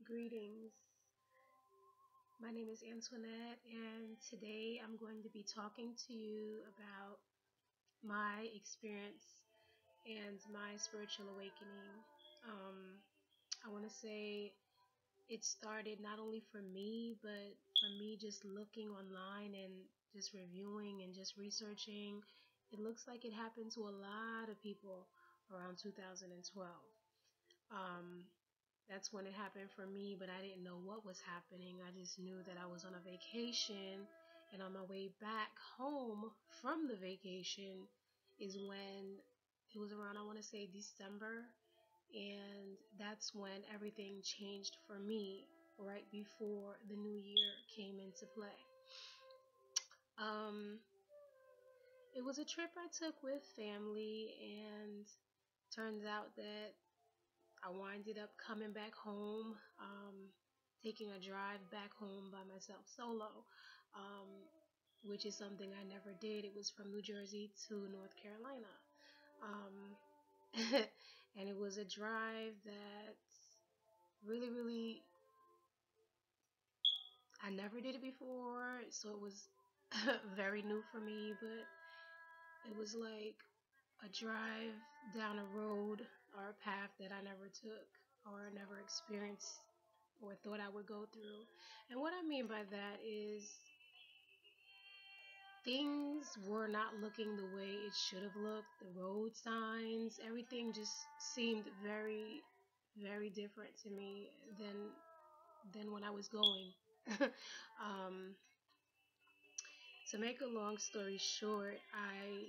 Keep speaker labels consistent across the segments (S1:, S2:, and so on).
S1: Greetings. My name is Antoinette, and today I'm going to be talking to you about my experience and my spiritual awakening. Um, I want to say it started not only for me, but for me just looking online and just reviewing and just researching. It looks like it happened to a lot of people around 2012. Um, that's when it happened for me, but I didn't know what was happening. I just knew that I was on a vacation, and on my way back home from the vacation is when it was around, I want to say December, and that's when everything changed for me right before the new year came into play. Um, it was a trip I took with family, and turns out that I winded up coming back home, taking a drive back home by myself solo, um, which is something I never did. It was from New Jersey to North Carolina. Um, and it was a drive that really, I never did it before, so it was very new for me, but it was like a drive down a road or a path that I never took or never experienced or thought I would go through. And what I mean by that is things were not looking the way it should have looked. The road signs, everything just seemed very different to me than when I was going. um, to make a long story short, I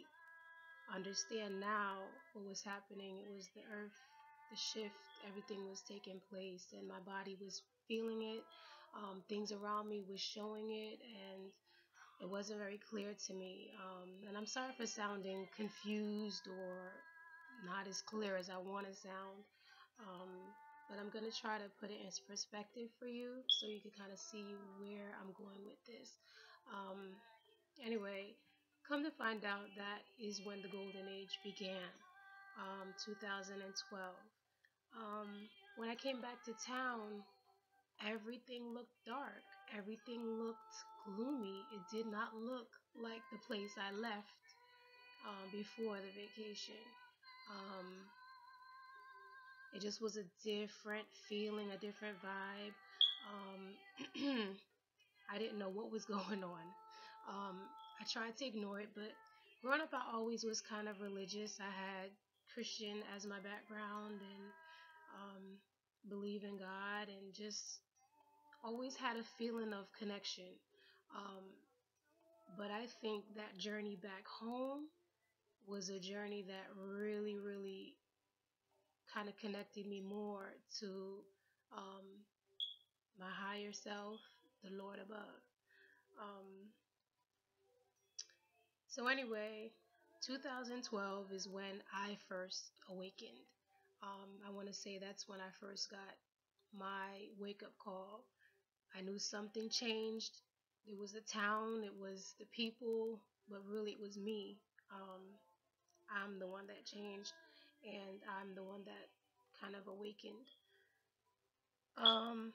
S1: understand now what was happening. It was the earth, the shift, everything was taking place, and my body was feeling it. Things around me was showing it, and it wasn't very clear to me. And I'm sorry for sounding confused or not as clear as I want to sound. Um, but I'm going to try to put it in perspective for you so you can kind of see where I'm going with this. Um, Anyway, come to find out, that is when the golden age began, 2012. When I came back to town, everything looked dark. Everything looked gloomy. It did not look like the place I left before the vacation. Um, it just was a different feeling, a different vibe. Um, I didn't know what was going on. Um, I tried to ignore it, but growing up, I always was kind of religious. I had Christian as my background and um, believe in God and just always had a feeling of connection. Um, but I think that journey back home was a journey that really kind of connected me more to um, my higher self, the Lord above. Um, So anyway, 2012 is when I first awakened. I want to say that's when I first got my wake up call. I knew something changed. It was the town, it was the people, but really it was me. Um, I'm the one that changed, and I'm the one that kind of awakened. Um,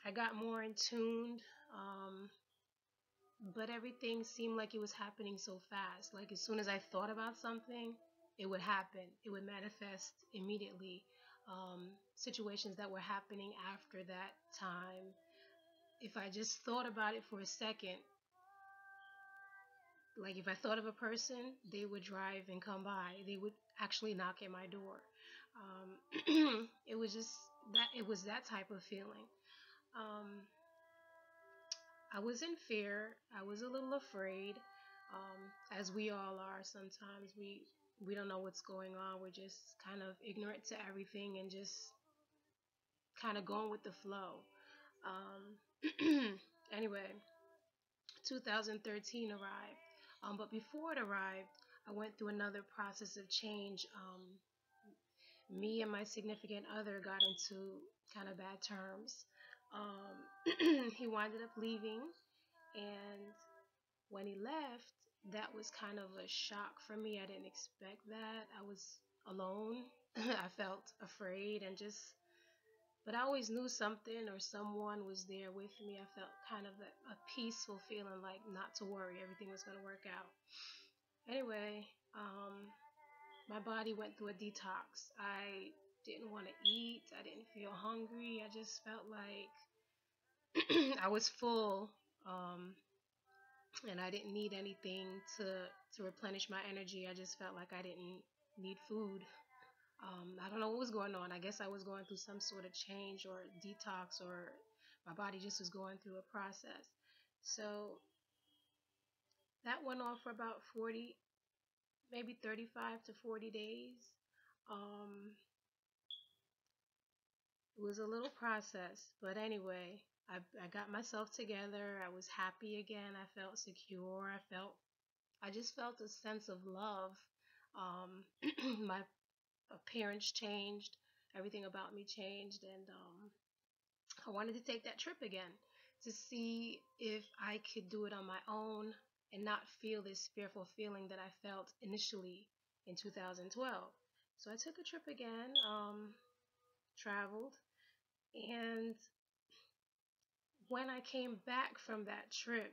S1: I got more in tuned. Um, but everything seemed like it was happening so fast. Like as soon as I thought about something, it would happen. It would manifest immediately. Situations that were happening after that time, if I just thought about it for a second, like if I thought of a person, they would drive and come by. They would actually knock at my door. It was just that it was that type of feeling. Um, I was in fear. I was a little afraid, as we all are. Sometimes we don't know what's going on. We're just kind of ignorant to everything and just kind of going with the flow. Anyway, 2013 arrived. But before it arrived, I went through another process of change. Me and my significant other got into kind of bad terms. He winded up leaving, and when he left, that was kind of a shock for me. I didn't expect that. I was alone. I felt afraid and just, but I always knew something or someone was there with me. I felt kind of a peaceful feeling, like not to worry, everything was going to work out. Anyway, my body went through a detox. I didn't want to eat. I didn't feel hungry. I just felt like I was full, and I didn't need anything to replenish my energy. I just felt like I didn't need food. I don't know what was going on. I guess I was going through some sort of change or detox, or my body just was going through a process. So that went on for about 40, maybe 35 to 40 days. Um, it was a little process, but anyway, I got myself together. I was happy again. I felt secure. I just felt a sense of love. My appearance changed. Everything about me changed, and I wanted to take that trip again to see if I could do it on my own and not feel this fearful feeling that I felt initially in 2012. So I took a trip again, traveled, and when I came back from that trip,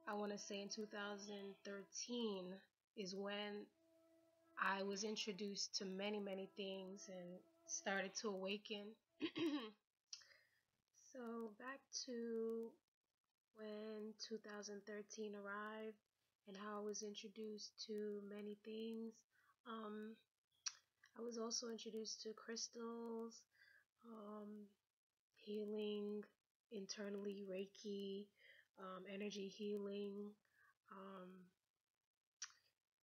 S1: I want to say in 2013 is when I was introduced to many, many things and started to awaken. So back to when 2013 arrived and how I was introduced to many things. Um, I was also introduced to crystals, um, healing internally, Reiki, energy healing, um,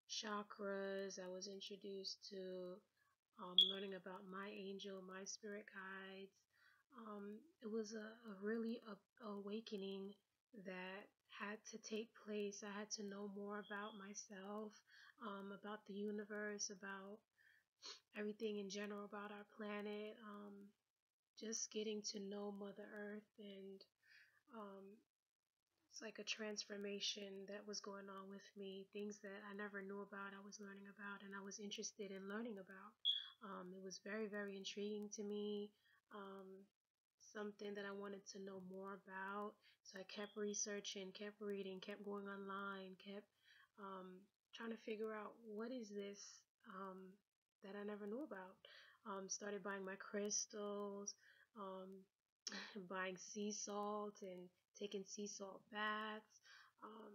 S1: chakras. I was introduced to learning about my angel, my spirit guides. It was a really awakening that had to take place. I had to know more about myself, about the universe, about everything in general, about our planet, just getting to know Mother Earth. And um, it's like a transformation that was going on with me. Things that I never knew about, I was learning about, and I was interested in learning about. It was very, very intriguing to me. Something that I wanted to know more about. So I kept researching, kept reading, kept going online, kept trying to figure out what is this that I never knew about. Started buying my crystals, um, buying sea salt and taking sea salt baths, um,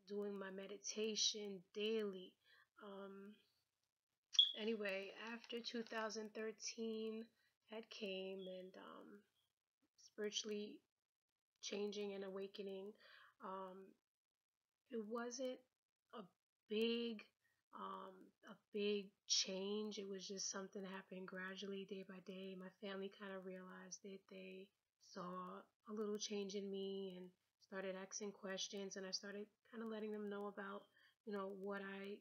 S1: doing my meditation daily. Um, anyway, after 2013 had came and spiritually changing and awakening, um, it wasn't a big um, a big change. It was just something happening gradually, day by day. My family kind of realized it. They saw a little change in me and started asking questions, and I started kind of letting them know about, what I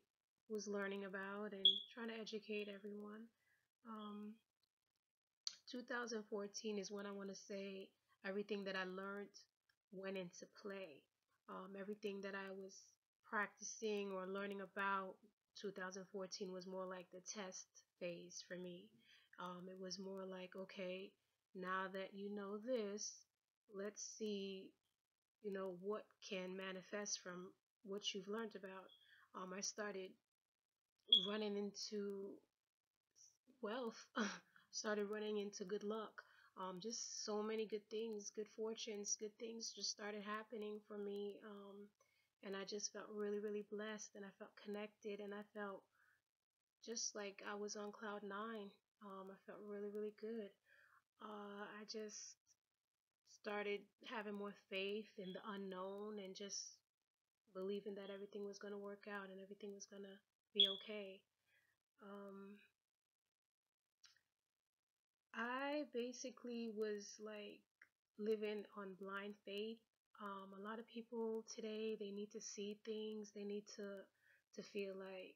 S1: was learning about and trying to educate everyone. Um, 2014 is when I want to say everything that I learned went into play. Everything that I was practicing or learning about 2014 was more like the test phase for me. It was more like, okay, now that you know this, let's see, what can manifest from what you've learned about. I started running into wealth, started running into good luck. Just so many good things, good fortunes, good things just started happening for me. And I just felt really, really blessed, and I felt connected, and I felt just like I was on cloud nine. I felt really, really good. I just started having more faith in the unknown and just believing that everything was going to work out and everything was going to be okay. Um, I basically was like living on blind faith. A lot of people today, they need to see things. They need to feel like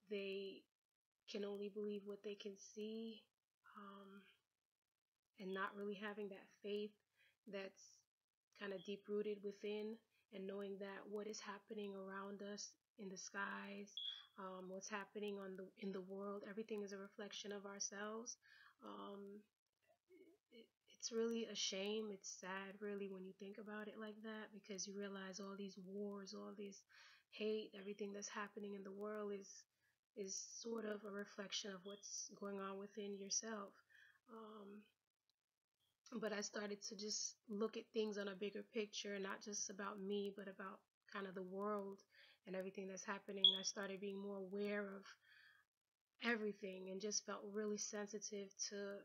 S1: they can only believe what they can see, um, and not really having that faith that's kind of deep rooted within, and knowing that what is happening around us in the skies, what's happening on the in the world, everything is a reflection of ourselves. Um, it's really a shame. It's sad, really, when you think about it like that, because you realize all these wars, all this hate, everything that's happening in the world is sort of a reflection of what's going on within yourself. Um, but I started to just look at things on a bigger picture, not just about me, but about kind of the world and everything that's happening. I started being more aware of everything and just felt really sensitive to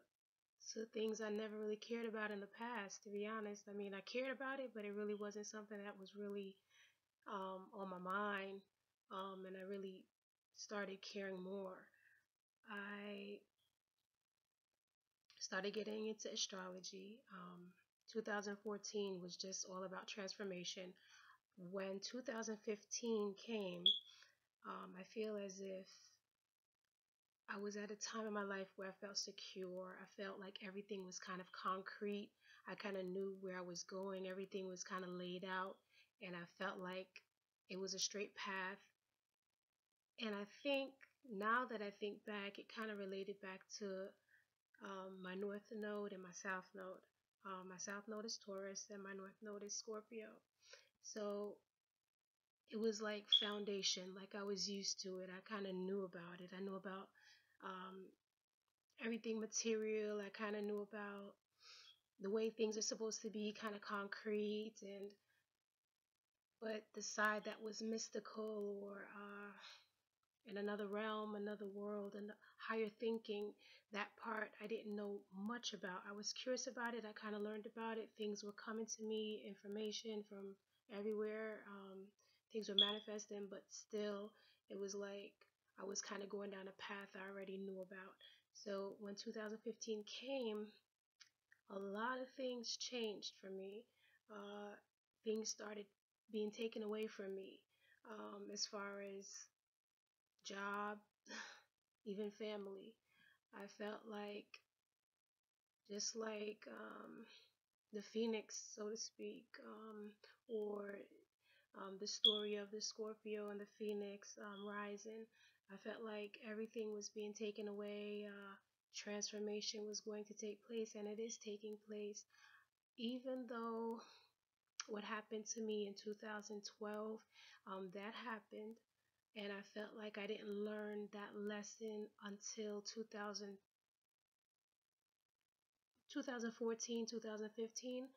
S1: things I never really cared about in the past, to be honest. I mean, I cared about it, but it really wasn't something that was really on my mind. And I really started caring more. I started getting into astrology. 2014 was just all about transformation. When 2015 came, I feel as if I was at a time in my life where I felt secure. I felt like everything was kind of concrete. I kind of knew where I was going. Everything was kind of laid out, and I felt like it was a straight path. And I think now that I think back, it kind of related back to my North Node and my South Node. My South Node is Taurus, and my North Node is Scorpio. So it was like foundation, like I was used to it. I kind of knew about it. I knew about um, everything material. I kind of knew about the way things are supposed to be, kind of concrete, and but the side that was mystical or in another realm, another world, and higher thinking, that part I didn't know much about. I was curious about it. I kind of learned about it. Things were coming to me, information from everywhere. Things were manifesting, but still, it was like I was kind of going down a path I already knew about. So when 2015 came, a lot of things changed for me. Uh, Things started being taken away from me, as far as job, even family. I felt like, just like the phoenix, so to speak, or the story of the Scorpio and the phoenix rising. I felt like everything was being taken away. Transformation was going to take place, and it is taking place. Even though what happened to me in 2012, that happened, and I felt like I didn't learn that lesson until 2014, 2015.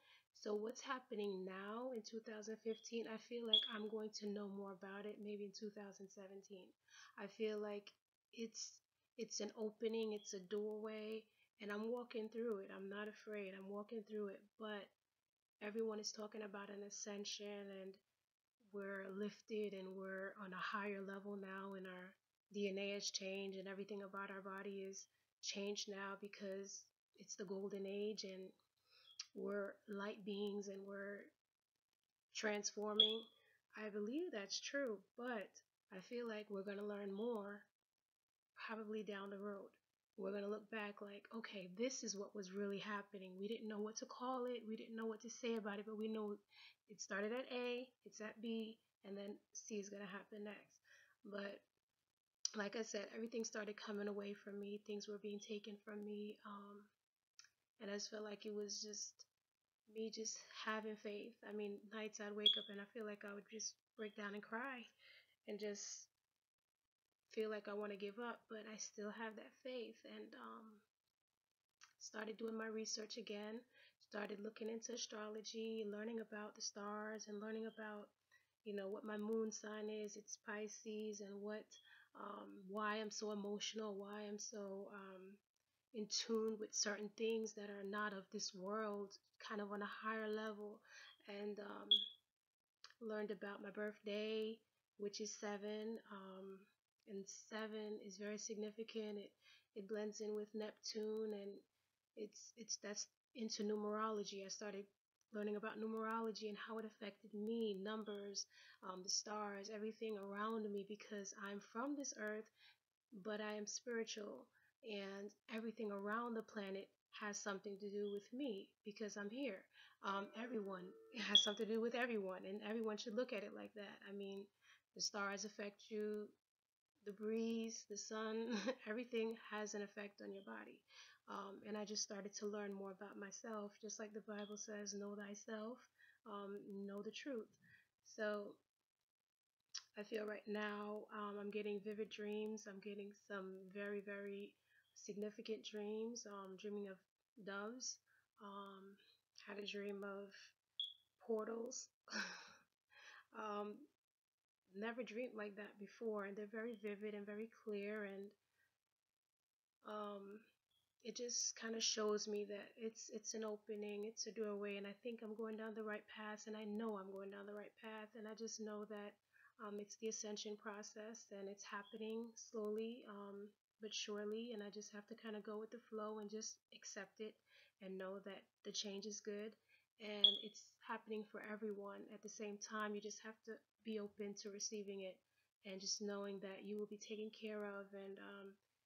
S1: So what's happening now in 2015, I feel like I'm going to know more about it maybe in 2017. I feel like it's it's an opening, it's a doorway, and I'm walking through it. I'm not afraid. I'm walking through it, but everyone is talking about an ascension, and we're lifted and we're on a higher level now, and our DNA has changed and everything about our body is changed now because it's the golden age, and we're light beings and we're transforming. I believe that's true, but I feel like we're going to learn more probably down the road. We're going to look back like, okay, this is what was really happening. We didn't know what to call it. We didn't know what to say about it, but we know it started at A, it's at B, and then C is going to happen next. But like I said, everything started coming away from me. Things were being taken from me. And I just felt like it was just me just having faith. I mean, nights I'd wake up and I feel like I would just break down and cry and just feel like I want to give up, but I still have that faith. And started doing my research again, started looking into astrology, learning about the stars, and learning about, what my moon sign is. It's Pisces, and why I'm so emotional, why I'm so in tune with certain things that are not of this world, kind of on a higher level. And learned about my birthday, which is seven. And seven is very significant. It blends in with Neptune, and it's that's into numerology. I started learning about numerology and how it affected me, numbers, the stars, everything around me, because I'm from this earth, but I am spiritual, and everything around the planet has something to do with me because I'm here. Everyone, it has something to do with everyone, and everyone should look at it like that. I mean, the stars affect you, the breeze, the sun, everything has an effect on your body. And I just started to learn more about myself, just like the Bible says, know thyself, know the truth. So I feel right now I'm getting vivid dreams. I'm getting some very, very significant dreams. Dreaming of doves. Um, had a dream of portals. um, Never dreamed like that before, and they're very vivid and very clear, and um, it just kind of shows me that it's an opening, it's a doorway, and I think I'm going down the right path, and I know I'm going down the right path, and I just know that it's the ascension process, and it's happening slowly, but surely, and I just have to kind of go with the flow and just accept it and know that the change is good, and it's happening for everyone at the same time. You just have to be open to receiving it, and just knowing that you will be taken care of, and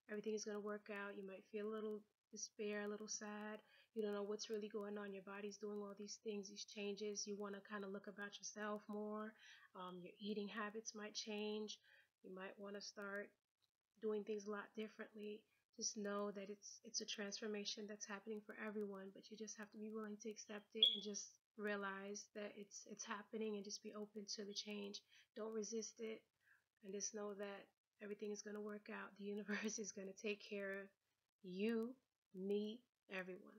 S1: everything is going to work out. You might feel a little despair, a little sad. You don't know what's really going on. Your body's doing all these things, these changes. You want to kind of look about yourself more. Your eating habits might change. You might want to start doing things a lot differently. Just know that it's a transformation that's happening for everyone, but you just have to be willing to accept it and just realize that it's happening, and just be open to the change. Don't resist it, and just know that everything is going to work out. The universe is going to take care of you, me, everyone.